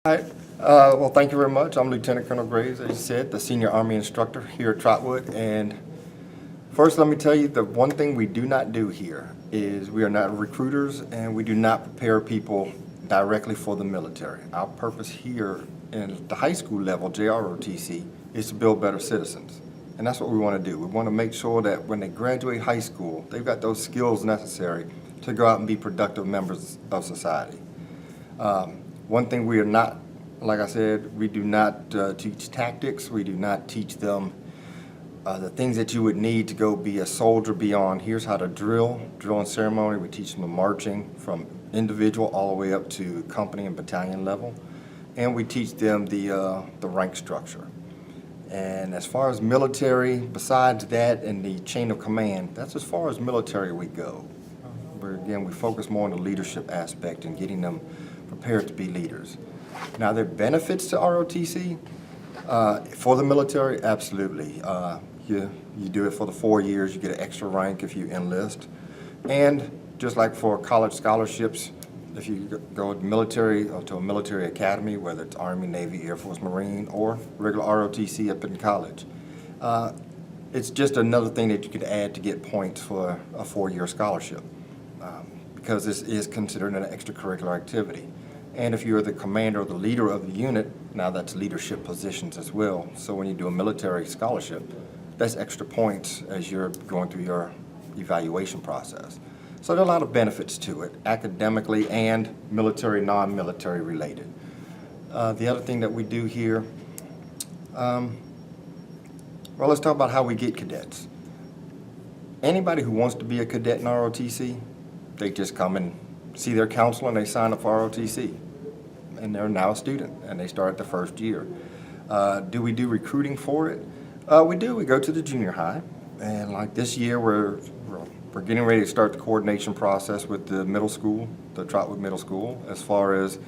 All right. Well, thank you very much. I'm Lieutenant Colonel Graves, as you said, the senior Army instructor here at Trotwood. And first, let me tell you, the one thing we do not do here is we are not recruiters and we do not prepare people directly for the military. Our purpose here in the high school level, JROTC, is to build better citizens. And that's what we want to do. We want to make sure that when they graduate high school, they've got those skills necessary to go out and be productive members of society. One thing we are not, like I said, we do not teach tactics. We do not teach them the things that you would need to go be a soldier beyond. Here's how to drill and ceremony. We teach them the marching from individual all the way up to company and battalion level. And we teach them the rank structure. And as far as military, besides that and the chain of command, that's as far as military we go. Where again, we focus more on the leadership aspect and getting them prepared to be leaders. Now, there are benefits to ROTC. For the military, absolutely. You do it for the 4 years, you get an extra rank if you enlist. And just like for college scholarships, if you go military or to a military academy, whether it's Army, Navy, Air Force, Marine, or regular ROTC up in college, it's just another thing that you could add to get points for a 4-year scholarship. Because this is considered an extracurricular activity. And if you're the commander or the leader of the unit, now that's leadership positions as well. So when you do a military scholarship, that's extra points as you're going through your evaluation process. So there are a lot of benefits to it, academically and military, non-military related. The other thing that we do here, well, let's talk about how we get cadets. Anybody who wants to be a cadet in ROTC, they just come and see their counselor and they sign up for ROTC. And they're now a student and they start the first year. Do we do recruiting for it? We do. We go to the junior high. And like this year, we're getting ready to start the coordination process with the middle school, the Trotwood Middle School, as far as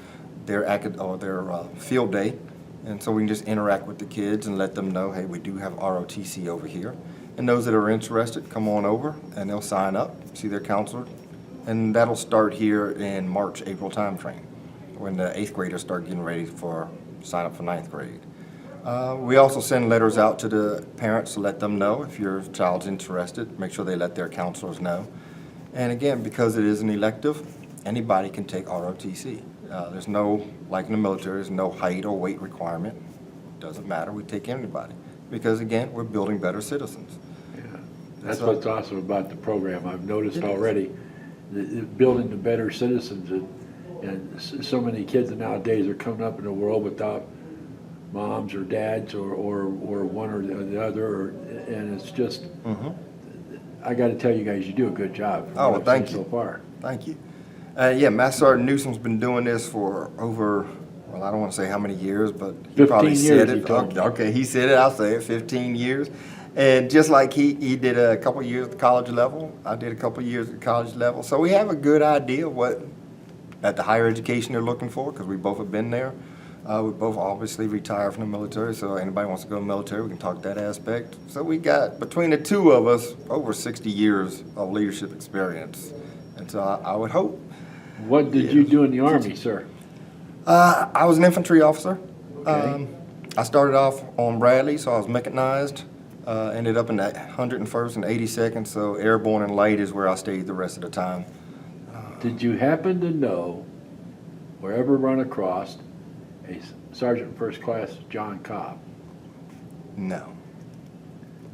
their field day. And so we can just interact with the kids and let them know, hey, we do have ROTC over here. And those that are interested, come on over and they'll sign up, see their counselor. And that'll start here in March, April timeframe, when the 8th graders start getting ready for sign up for 9th grade. We also send letters out to the parents to let them know if your child's interested. Make sure they let their counselors know. And again, because it is an elective, anybody can take ROTC. There's no, like in the military, there's no height or weight requirement. Doesn't matter, we take anybody. Because again, we're building better citizens. Yeah, that's what's awesome about the program. I've noticed already, building the better citizens, and so many kids nowadays are coming up in the world without moms or dads or one or the other, and it's just, I got to tell you guys, you do a good job. Oh, well, thank you. So far. Thank you. Yeah, Master Sergeant Newsome's been doing this for over, well, I don't want to say how many years, but he probably said it. Okay, he said it, I'll say it, 15 years. And just like he did a couple years at the college level, I did a couple years at the college level. So we have a good idea what, at the higher education they're looking for, because we both have been there. We both obviously retired from the military, so anybody wants to go to the military, we can talk that aspect. So we got, between the two of us, over 60 years of leadership experience. And so I would hope. What did you do in the Army, sir? I was an infantry officer. Okay. I started off on Bradley, so I was mechanized. Ended up in the 101st and 82nd, so airborne and light is where I stayed the rest of the time. Did you happen to know, or ever run across, a Sergeant First Class John Cobb? No.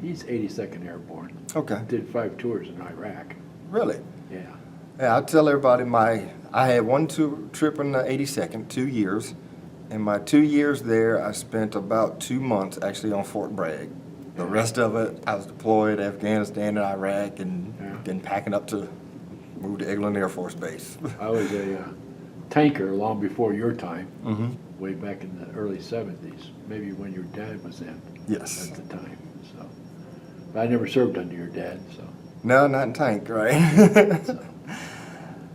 He's 82nd Airborne. Okay. Did 5 tours in Iraq. Really? Yeah. Yeah, I tell everybody I had one trip in the 82nd, 2 years. In my 2 years there, I spent about 2 months actually on Fort Bragg. The rest of it, I was deployed Afghanistan and Iraq and then packing up to move to Eglin Air Force Base. I was a tanker long before your time, way back in the early 70s, maybe when your dad was in. Yes. At the time. So, but I never served under your dad, so. No, not in tank, right? So.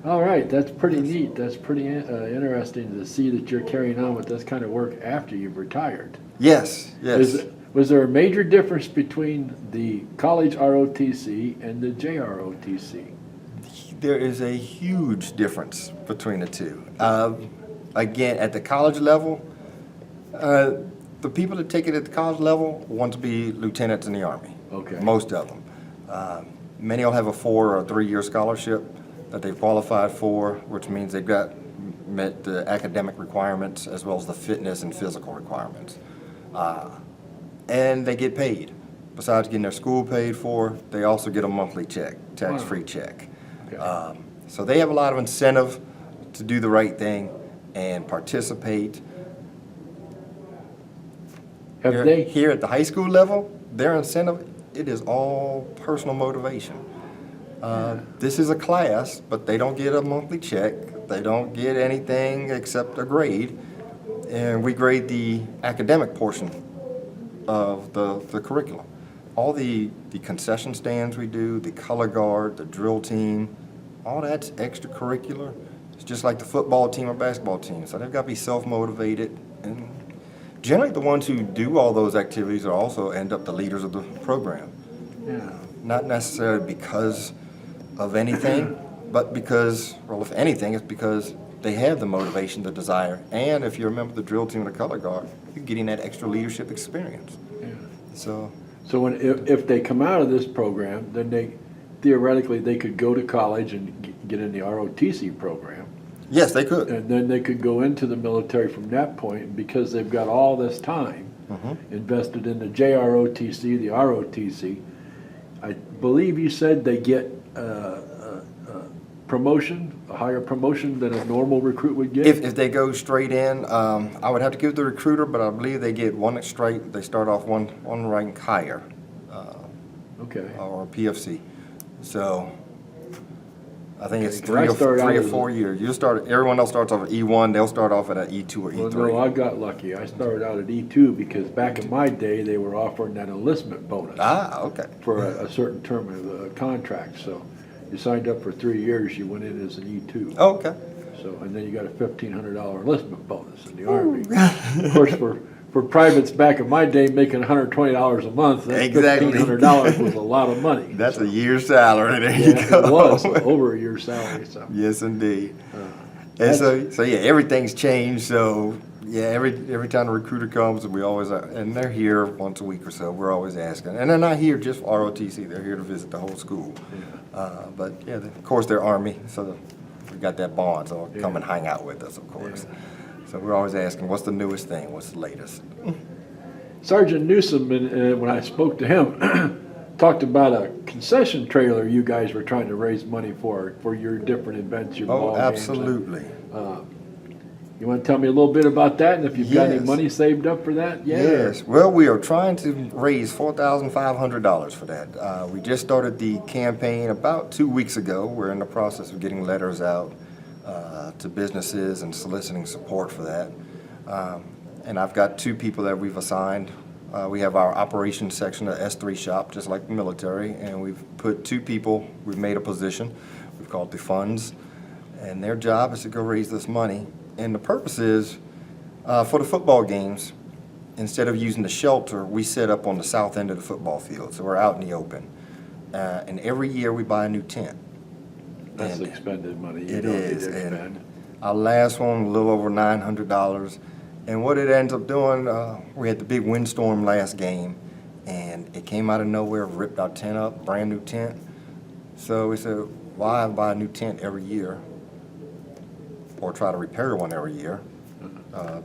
All right, that's pretty neat. That's pretty interesting to see that you're carrying on with this kind of work after you've retired. Yes, yes. Was there a major difference between the college ROTC and the JROTC? There is a huge difference between the two. again, at the college level, the people that take it at the college level want to be lieutenants in the Army. Okay. Most of them. Many will have a 4 or 3 year scholarship that they've qualified for, which means they've met the academic requirements as well as the fitness and physical requirements. And they get paid. Besides getting their school paid for, they also get a monthly check, tax-free check. Okay. So they have a lot of incentive to do the right thing and participate. Here at the high school level, their incentive, it is all personal motivation. This is a class, but they don't get a monthly check. They don't get anything except a grade. And we grade the academic portion of the curriculum. All the concession stands we do, the color guard, the drill team, all that's extracurricular. It's just like the football team or basketball team. So they've got to be self-motivated. And generally the ones who do all those activities are also end up the leaders of the program. Yeah. Not necessarily because of anything, but because, well, if anything, it's because they have the motivation, the desire. And if you're a member of the drill team or the color guard, you're getting that extra leadership experience. Yeah. So If they come out of this program, then theoretically they could go to college and get in the ROTC program. yes, they could. And then they could go into the military from that point, and because they've got all this time invested in the JROTC, the ROTC, I believe you said they get promotion, a higher promotion than a normal recruit would get? If they go straight in, I would have to give the recruiter, but I believe they get one straight. They start off one rank higher, Okay. or PFC. So I think it's Okay, 'cause 3 or 4 years. Everyone else starts off at E1. They'll start off at an E2 or Well, E3. no, I got lucky. I started out at E2 because back in my day, they were offering that enlistment bonus Okay. for a certain term of the contract. So you signed up for 3 years, you went in as an E2. Okay. So, and then you got a $1,500 enlistment bonus in the Army. Of course, for privates back in my day making $120 a month, that Exactly. $1,500 was a lot of money. That's a year's salary. There you Yeah, go. it was over a year's salary. So. Yes, indeed. And so yeah, everything's changed. So yeah, every time the recruiter comes, we always and they're here once a week or so. We're always asking, and they're not here just for ROTC. They're here to visit the whole school. But yeah, of course they're Army, so we got that bond. So they'll come and hang out with us, of course. So we're always asking, what's the newest thing? What's the latest? Sergeant Newsome, when I spoke to him, talked about a concession trailer you guys were trying to raise money for your different events, your ball Oh, games. absolutely. You want to tell me a little bit about that, and if you've got any Yes. money saved up for that? Yeah. Yes. Well, we are trying to raise $4,500 for that. We just started the campaign about 2 weeks ago. We're in the process of getting letters out to businesses and soliciting support for that. And I've got 2 people that we've assigned. We have our operations section, the S3 shop, just like the military, and we've put 2 people, we've made a position, we've called the funds, and their job is to go raise this money. And the purpose is, for the football games, instead of using the shelter, we set up on the south end of the football field, so we're out in the open. And every year we buy a new tent. That's And expended money. You it don't need is, to and expend. our last one, a little over $900. And what it ends up doing, we had the big windstorm last game, and it came out of nowhere, ripped our tent up, brand new tent. So we said, why buy a new tent every year or try to repair one every year?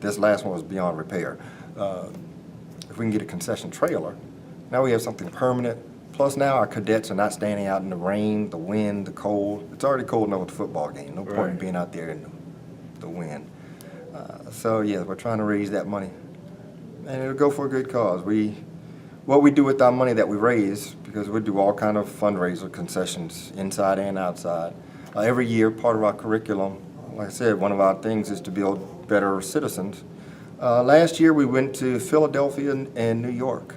This last one was beyond repair. If we can get a concession trailer, now we have something permanent. Plus now our cadets are not standing out in the rain, the wind, the cold. It's already cold enough with the football game. No point in Right. being out there in the wind. So yeah, we're trying to raise that money, and it'll go for a good cause. What we do with our money that we raise, because we do all kind of fundraiser concessions inside and outside. Every year, part of our curriculum, like I said, one of our things is to build better citizens. Last year we went to Philadelphia and New York.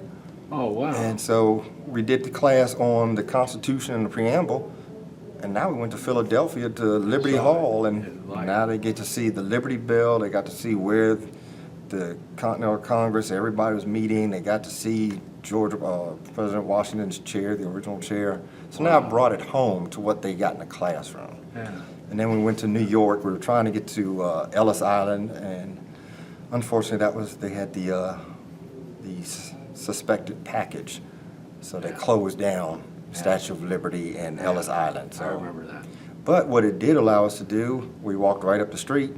Oh, wow. And so we did the class on the Constitution and the Preamble, and now we went to Philadelphia to Liberty Hall, and now they get to see the Liberty Bell. They got to see where the Continental Congress. Everybody was meeting. They got to see President Washington's chair, the original chair. So now I brought it home to what they got in the classroom. Yeah. And then we went to New York. We were trying to get to Ellis Island, and unfortunately, they had the suspected package, so they closed down Statue of Liberty and Ellis Island. So I remember that. But what it did allow us to do, we walked right up the street,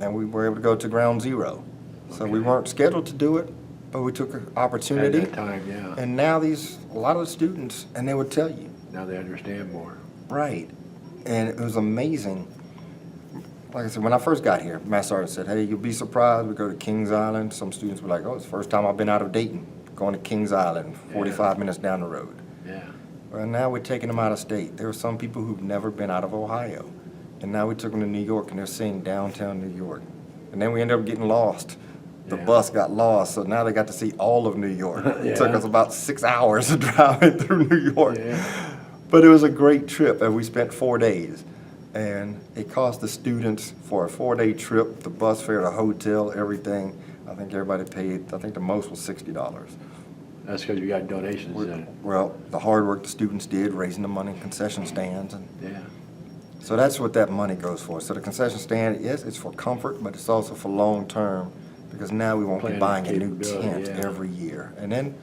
and we were able to go to Ground Zero. So we weren't scheduled to do it, but we took an opportunity. At that time, yeah. And now a lot of the students, and they would tell you. Now they understand more. Right. And it was amazing. Like I said, when I first got here, Master Sergeant said, hey, you'll be surprised. We go to Kings Island. Some students were like, oh, it's the first time I've been out of Dayton, going to Kings Island, 45 minutes down the road. Yeah. Well, now we're taking them out of state. There are some people who've never been out of Ohio. And now we took them to New York, and they're seeing downtown New York. And then we ended up getting lost. The bus got lost, so now they got to see all of New York. It took us about 6 hours of driving through New York. Yeah. But it was a great trip, and we spent 4 days. And it cost the students for a 4-day trip, the bus fare, the hotel, everything. I think everybody paid, I think the most was $60. That's because you got donations in it. Well, the hard work the students did, raising the money in concession stands. And Yeah. so that's what that money goes for. So the concession stand, yes, it's for comfort, but it's also for long term, because now we won't be Planning buying a new capability, tent every year. And then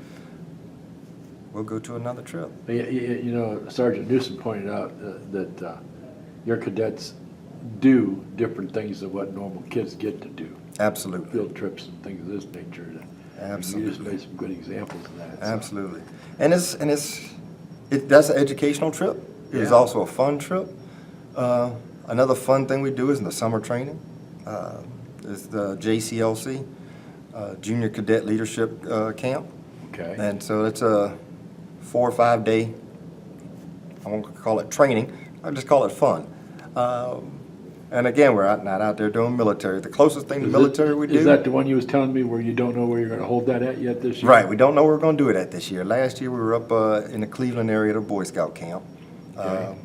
we'll go to another trip. You know, Sergeant Newsome pointed out that your cadets do different things than what normal kids get to do. Absolutely. Field trips and things of this nature. Absolutely. You just made some good examples of that. So. Absolutely. And that's an educational trip. It is Yeah. also a fun trip. Another fun thing we do is in the summer training. Is the JCLC, Junior Cadet Leadership Camp. Okay. And so it's a 4 or 5 day, I won't call it training, I just call it fun. And again, we're not out there doing military. The closest thing to military we do. Is that the one you was telling me where you don't know where you're going to hold that at yet this year? Right, we don't know where we're going to do it at this year. Last year we were up in the Cleveland area at a Boy Scout camp. Okay.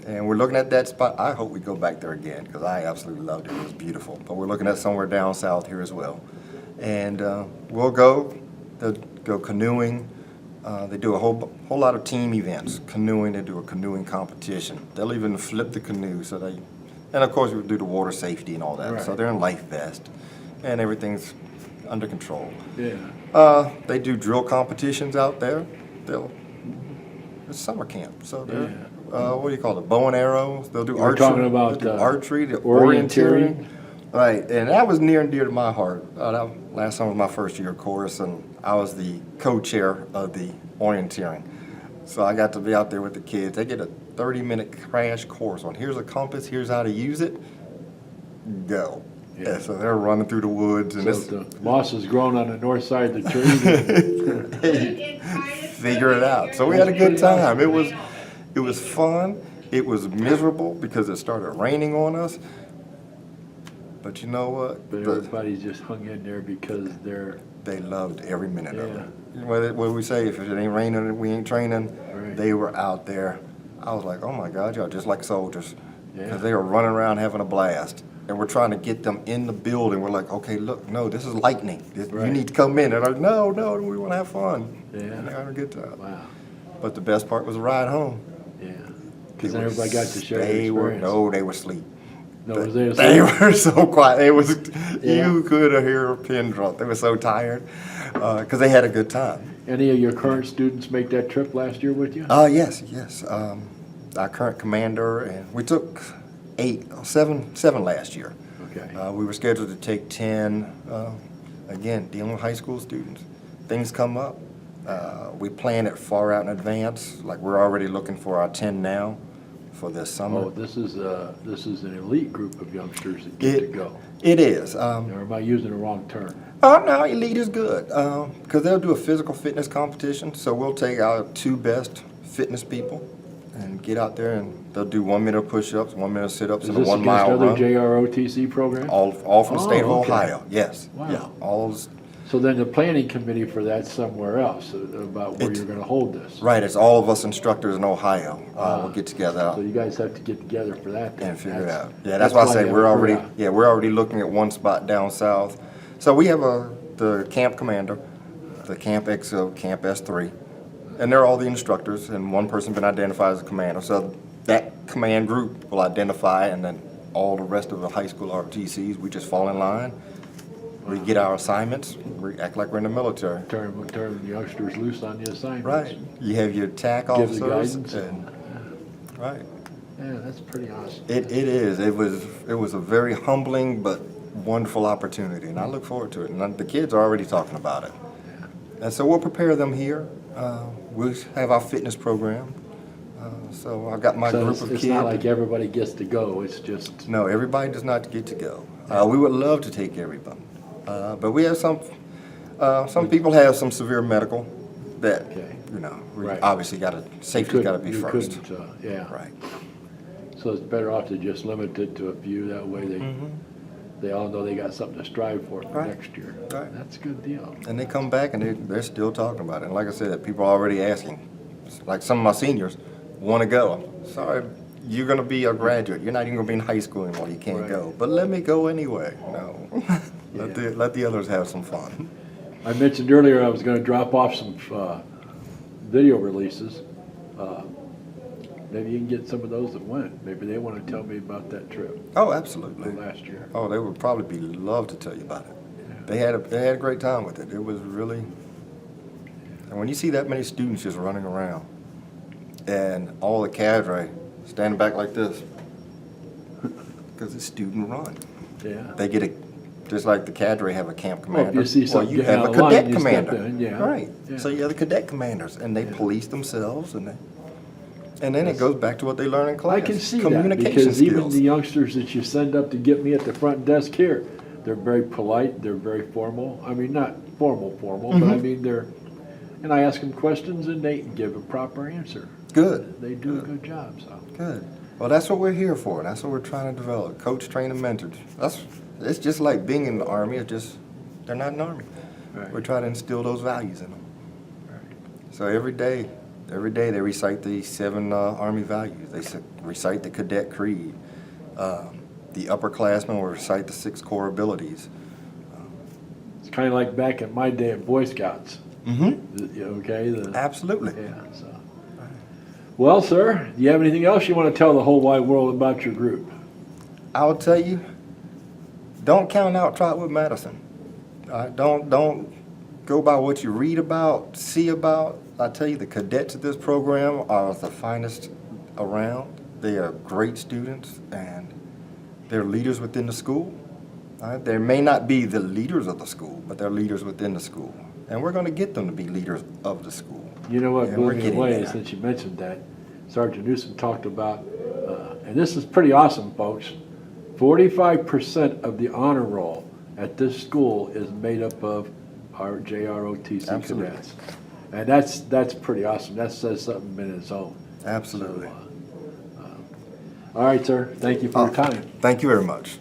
And we're looking at that spot. I hope we go back there again, because I absolutely loved it. It was beautiful. But we're looking at somewhere down south here as well. And we'll go. They'll go canoeing. They do a whole lot of team events. Canoeing, they do a canoeing competition. They'll even flip the canoe. And of course we do the water safety and all that. Right. So they're in life vest, and everything's under control. Yeah. They do drill competitions out there. It's summer camp, so they're what do you call it? Bow and arrows. They'll do We're archery. talking about they'll do archery, the orienteering. orienteering. Right, and that was near and dear to my heart. Last summer was my first year course, and I was the co-chair of the orienteering. So I got to be out there with the kids. They get a 30-minute crash course on here's a compass, here's how to use it. Go. Yeah, so they're running through the woods, and So the moss is growing on the north side of the tree. figure it out. So we had a good time. It was fun. It was miserable because it started raining on us. But you know what? But everybody just hung in there because They loved every minute of Yeah. it. What we say, if it ain't raining, we ain't training. Right. They were out there. I was like, oh my God, y'all just like soldiers. Yeah. Because they were running around having a blast. And we're trying to get them in the building. We're like, okay, look, no, this is lightning. You Right. need to come in. They're like, no, we want to have fun. Yeah. And they're having a good time. Wow. But the best part was the ride home. Yeah. Because then everybody got to share their They experience. were asleep. No, was they They asleep? were so quiet. It was Yeah. you could hear a pin drop. They were so tired because they had a good time. Any of your current students make that trip last year with you? Yes. Our current commander, and we took seven last year. Okay. We were scheduled to take 10. Again, dealing with high school students, things come up. We plan it far out in advance. Like we're already looking for our 10 now for this summer. Oh, this is an elite group of youngsters that get to go. It is. Or am I using the wrong term? Oh, no, elite is good because they'll do a physical fitness competition. So we'll take our 2 best fitness people and get out there, and they'll do 1 minute of push-ups, 1 minute of sit-ups, Is and a this 1 against mile other run. JROTC programs? All from the state of okay. Ohio. Yes. Wow. Yeah. All. So then the planning committee for that's somewhere else about where you're going to hold this. Right. It's all of us instructors in Ohio. We'll get together So you guys have to get together for that. then. and figure it out. Yeah, that's why I say you we're have to already. figure it out. Yeah, we're already looking at one spot down south. So we have the camp commander, the Camp XO, Camp S3, and they're all the instructors, and one person been identified as a commander. So that command group will identify, and then all the rest of the high school ROTCs, we just fall in line. We get our assignments, we act like we're in the military. Turn the youngsters loose on the assignments. Right. You have your TAC Give the officers. guidance. Right. Yeah, that's pretty awesome. It is. It was a very humbling but wonderful opportunity, and I look forward to it. And the kids are already talking about it. And so we'll prepare them here. We'll have our fitness program. So I've got my So group of it's kids. not like everybody gets to go, it's just, No, everybody does not get to go. We would love to take everybody, but we have some people have some severe medical that, Okay. you know, we Right. obviously safety's got to be you first. couldn't, yeah. Right. So it's better off to just limit it to a few, that way they all know they got something to strive for Right. next year. Right. That's a good deal. And they come back and they're still talking about it. And like I said, people are already asking. Like some of my seniors want to go. Sorry, you're going to be a graduate. You're not even going to be in high school anymore. You can't Right. go. But let me go anyway. No. Yeah. Let the others have some fun. I mentioned earlier I was gonna drop off some video releases. Maybe you can get some of those that went. Maybe they wanna tell me about that trip Oh, absolutely. for last year. Oh, they would probably love to tell you about it. Yeah. They had a great time with it. It was really, and when you see that many students just running around, and all the cadre standing back like this, because it's student run. Yeah. They get just like the cadre have a camp Well, if commander. you see something you getting have out a of line, cadet you step commander. in, yeah. Right. Yeah. So you have the cadet commanders, and they Yeah. police themselves, and then it Yes. goes back to what they learn in class. I can see that, Communication because even skills. the youngsters that you send up to get me at the front desk here, they're very polite, they're very formal. I mean, not formal, but I mean, and I ask them questions and they give a proper answer. Good. They do a good job, so. Good. Well, that's what we're here for. That's what we're trying to develop. Coach, train, and mentor. It's just like being in the Army. It's just, they're not in the Army. Right. We're trying to instill those values in them. Right. So every day they recite the 7 Army values. They recite the cadet creed. The upperclassmen will recite the 6 core abilities. It's kind of like back in my day at Boy Scouts. Mm-hmm. Okay? Absolutely. Yeah, so. Well, sir, do you have anything else you want to tell the whole wide world about your group? I'll tell you, don't count out Trotwood-Madison. Don't go by what you read about, see about. I tell you, the cadets of this program are the finest around. They are great students, and they're leaders within the school. They may not be the leaders of the school, but they're leaders within the school. And we're going to get them to be leaders of the school. You know what And blew we're me getting away, there. since you mentioned that, Sergeant Newsome talked about, and this is pretty awesome, folks, 45% of the honor roll at this school is made up of our JROTC Absolutely. cadets. And that's pretty awesome. That says something in its own. Absolutely. So, all right, sir. Thank you for your time. Thank you very much.